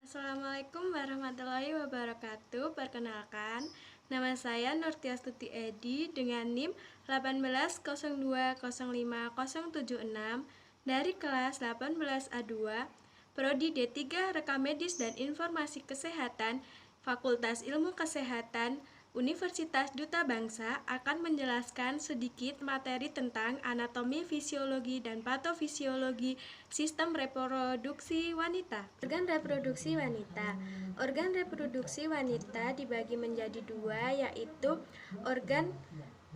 Assalamualaikum warahmatullahi wabarakatuh. Perkenalkan, nama saya Nurtiastuti Edi dengan NIM 180205076 dari kelas 18A2, Prodi D3 Rekam Medis dan Informasi Kesehatan, Fakultas Ilmu Kesehatan, Universitas Duta Bangsa akan menjelaskan sedikit materi tentang anatomi, fisiologi, dan patofisiologi sistem reproduksi wanita. Organ reproduksi wanita. Organ reproduksi wanita dibagi menjadi dua, yaitu organ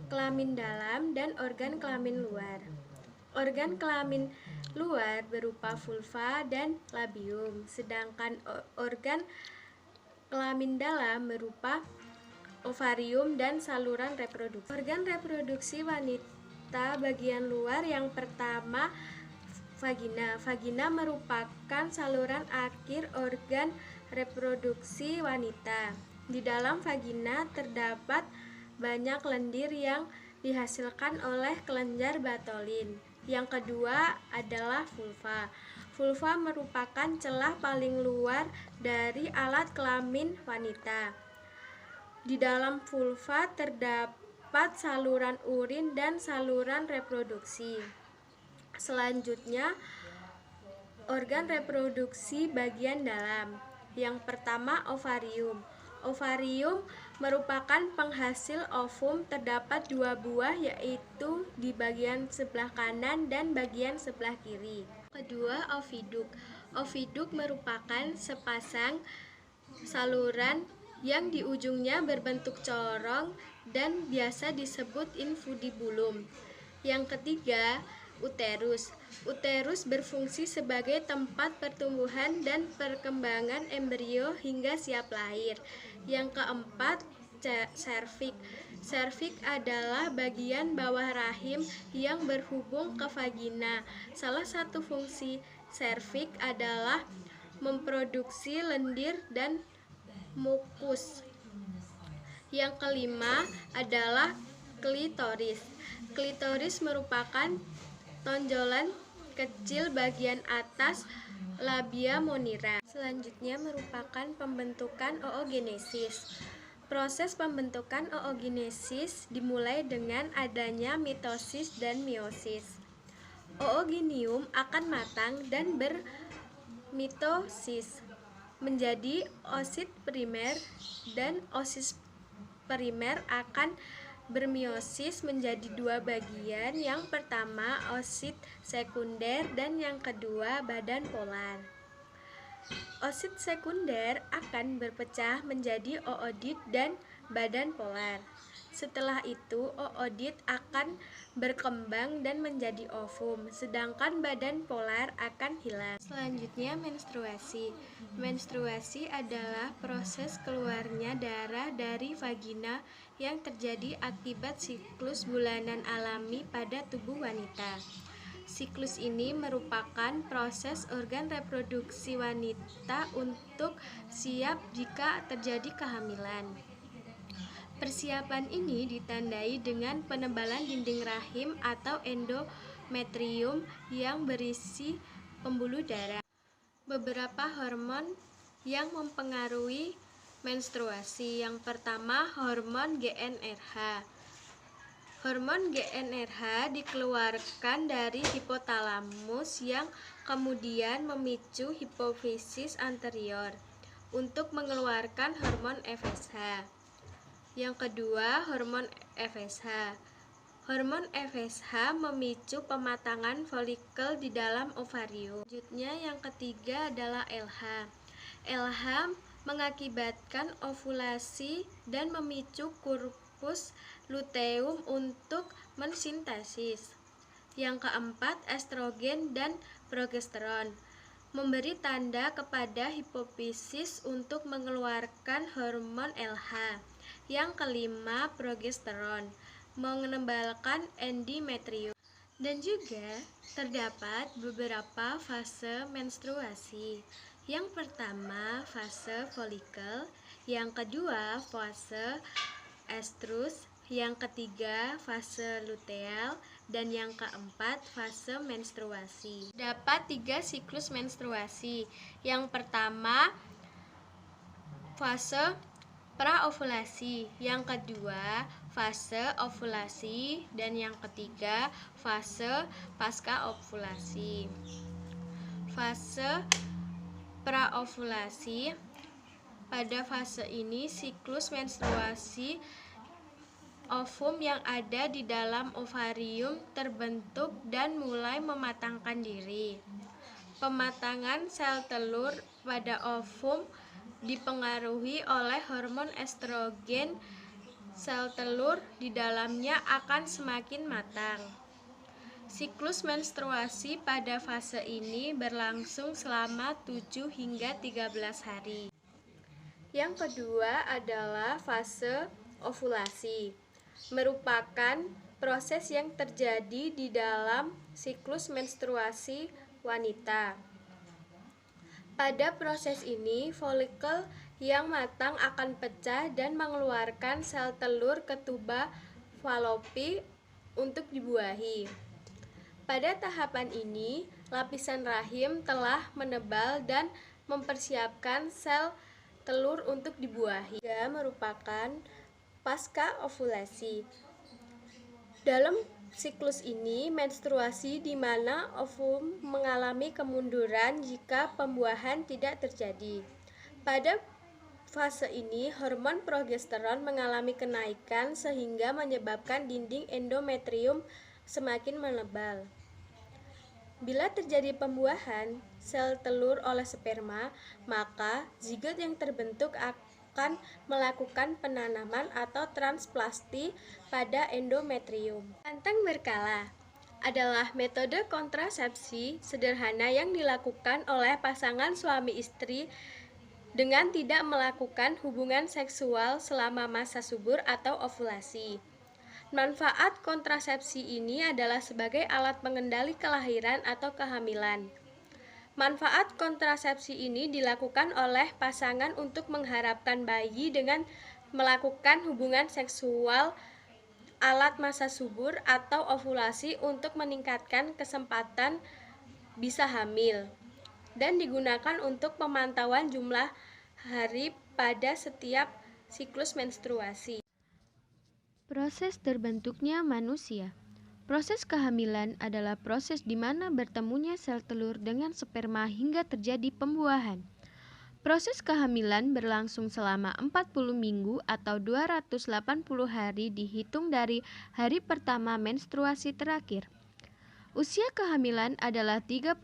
kelamin dalam dan organ kelamin luar. Organ kelamin luar berupa vulva dan labium, sedangkan organ kelamin dalam berupa ovarium dan saluran reproduksi. Organ reproduksi wanita bagian luar yang pertama vagina. Vagina merupakan saluran akhir organ reproduksi wanita. Di dalam vagina terdapat banyak lendir yang dihasilkan oleh kelenjar Bartholin. Yang kedua adalah vulva. Vulva merupakan celah paling luar dari alat kelamin wanita. Di dalam vulva terdapat saluran urin dan saluran reproduksi. Selanjutnya, organ reproduksi bagian dalam. Yang pertama, ovarium. Ovarium merupakan penghasil ovum, terdapat dua buah, yaitu di bagian sebelah kanan dan bagian sebelah kiri. Kedua, oviduk. Oviduk merupakan sepasang saluran yang di ujungnya berbentuk corong dan biasa disebut infundibulum. Yang ketiga, uterus. Uterus berfungsi sebagai tempat pertumbuhan dan perkembangan embrio hingga siap lahir. Yang keempat, serviks. Serviks adalah bagian bawah rahim yang berhubung ke vagina. Salah satu fungsi serviks adalah memproduksi lendir dan mukus. Yang kelima adalah klitoris. Klitoris merupakan tonjolan kecil bagian atas labia monira. Selanjutnya merupakan pembentukan oogenesis. Proses pembentukan oogenesis dimulai dengan adanya mitosis dan meiosis. Oogenium akan matang dan bermitosis menjadi oosit primer, dan oosit primer akan bermeiosis menjadi dua bagian, yang pertama oosit sekunder dan yang kedua badan polar. Oosit sekunder akan berpecah menjadi oodit dan badan polar. Setelah itu, oodit akan berkembang dan menjadi ovum, sedangkan badan polar akan hilang. Selanjutnya, menstruasi. Menstruasi adalah proses keluarnya darah dari vagina yang terjadi akibat siklus bulanan alami pada tubuh wanita. Siklus ini merupakan proses organ reproduksi wanita untuk siap jika terjadi kehamilan. Persiapan ini ditandai dengan penebalan dinding rahim atau endometrium yang berisi pembuluh darah. Beberapa hormon yang mempengaruhi menstruasi. Yang pertama, hormon GnRH. Hormon GnRH dikeluarkan dari hipotalamus yang kemudian memicu hipofisis anterior untuk mengeluarkan hormon FSH. Yang kedua, hormon FSH. Hormon FSH memicu pematangan folikel di dalam ovarium. Selanjutnya, yang ketiga adalah LH. LH mengakibatkan ovulasi dan memicu korpus luteum untuk mensintesis. Yang keempat, estrogen dan progesteron memberi tanda kepada hipofisis untuk mengeluarkan hormon LH. Yang kelima, progesteron menebalkan endometrium. Dan juga terdapat beberapa fase menstruasi. Yang pertama, fase folikel. Yang kedua, fase estrus. Yang ketiga, fase luteal. Dan yang keempat, fase menstruasi. Dapat 3 siklus menstruasi. Yang pertama, fase praovulasi, yang kedua fase ovulasi, dan yang ketiga fase pasca ovulasi. Fase praovulasi, pada fase ini siklus menstruasi ovum yang ada di dalam ovarium terbentuk dan mulai mematangkan diri. Pematangan sel telur pada ovum dipengaruhi oleh hormon estrogen. Sel telur di dalamnya akan semakin matang. Siklus menstruasi pada fase ini berlangsung selama 7 hingga 13 hari. Yang kedua adalah fase ovulasi, merupakan proses yang terjadi di dalam siklus menstruasi wanita. Pada proses ini, folikel yang matang akan pecah dan mengeluarkan sel telur ke tuba Fallopi untuk dibuahi. Pada tahapan ini, lapisan rahim telah menebal dan mempersiapkan sel telur untuk dibuahi. Juga merupakan pasca ovulasi. Dalam siklus ini, menstruasi di mana ovum mengalami kemunduran jika pembuahan tidak terjadi. Pada fase ini, hormon progesteron mengalami kenaikan sehingga menyebabkan dinding endometrium semakin menebal. Bila terjadi pembuahan sel telur oleh sperma, maka zigot yang terbentuk akan melakukan penanaman atau transplasti pada endometrium. Pantang berkala adalah metode kontrasepsi sederhana yang dilakukan oleh pasangan suami istri dengan tidak melakukan hubungan seksual selama masa subur atau ovulasi. Manfaat kontrasepsi ini adalah sebagai alat pengendali kelahiran atau kehamilan. Manfaat kontrasepsi ini dilakukan oleh pasangan untuk mengharapkan bayi dengan melakukan hubungan seksual alat masa subur atau ovulasi untuk meningkatkan kesempatan bisa hamil, dan digunakan untuk pemantauan jumlah hari pada setiap siklus menstruasi. Proses terbentuknya manusia. Proses kehamilan adalah proses di mana bertemunya sel telur dengan sperma hingga terjadi pembuahan. Proses kehamilan berlangsung selama 40 minggu atau 280 hari dihitung dari hari pertama menstruasi terakhir. Usia kehamilan adalah 38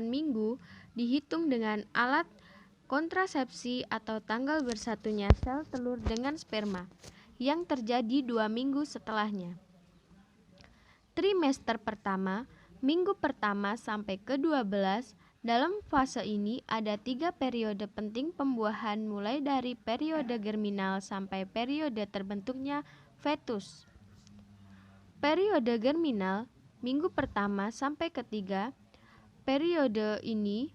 minggu dihitung dengan alat kontrasepsi atau tanggal bersatunya sel telur dengan sperma yang terjadi 2 minggu setelahnya. Trimester pertama, minggu pertama sampai ke-12, dalam fase ini ada 3 periode penting pembuahan mulai dari periode germinal sampai periode terbentuknya fetus. Periode germinal, minggu pertama sampai ketiga, periode ini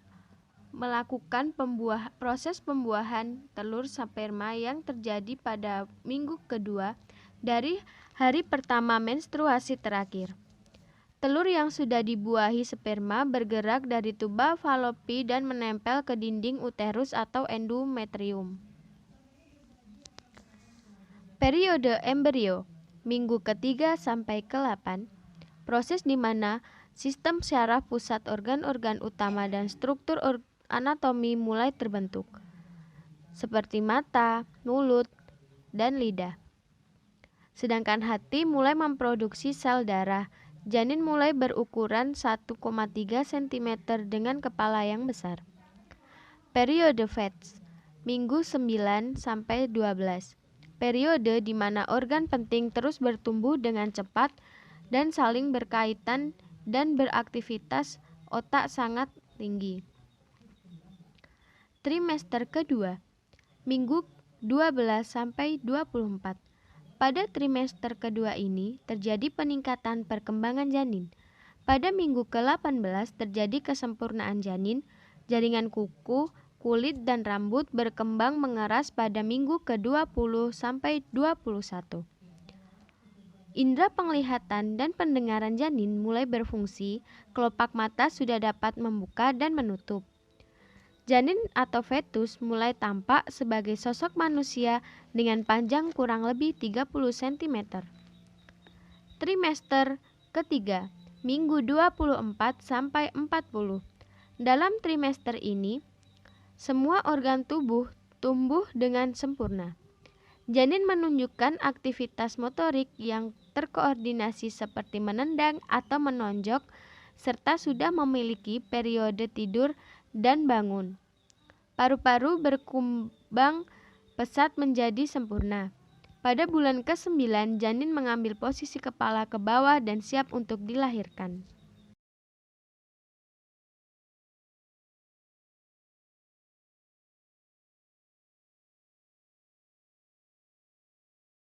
melakukan proses pembuahan telur sperma yang terjadi pada minggu kedua dari hari pertama menstruasi terakhir. Telur yang sudah dibuahi sperma bergerak dari tuba Fallopi dan menempel ke dinding uterus atau endometrium. Periode embrio, minggu ketiga sampai ke-8, proses di mana sistem syaraf pusat organ-organ utama dan struktur anatomi mulai terbentuk, seperti mata, mulut, dan lidah. Sedangkan hati mulai memproduksi sel darah. Janin mulai berukuran 1,3 cm dengan kepala yang besar. Periode Fets, minggu 9 sampai 12. Periode di mana organ penting terus bertumbuh dengan cepat dan saling berkaitan dan beraktivitas otak sangat tinggi. Trimester kedua, minggu 12 sampai 24. Pada trimester kedua ini terjadi peningkatan perkembangan janin. Pada minggu ke-18 terjadi kesempurnaan janin, jaringan kuku, kulit dan rambut berkembang mengeras pada minggu ke-20 sampai 21. Indera penglihatan dan pendengaran janin mulai berfungsi, kelopak mata sudah dapat membuka dan menutup. Janin atau fetus mulai tampak sebagai sosok manusia dengan panjang kurang lebih 30 cm. Trimester ketiga, minggu 24 sampai 40. Dalam trimester ini, semua organ tubuh tumbuh dengan sempurna. Janin menunjukkan aktivitas motorik yang terkoordinasi seperti menendang atau menonjok, serta sudah memiliki periode tidur dan bangun. Paru-paru berkembang pesat menjadi sempurna. Pada bulan ke-9, janin mengambil posisi kepala ke bawah dan siap untuk dilahirkan.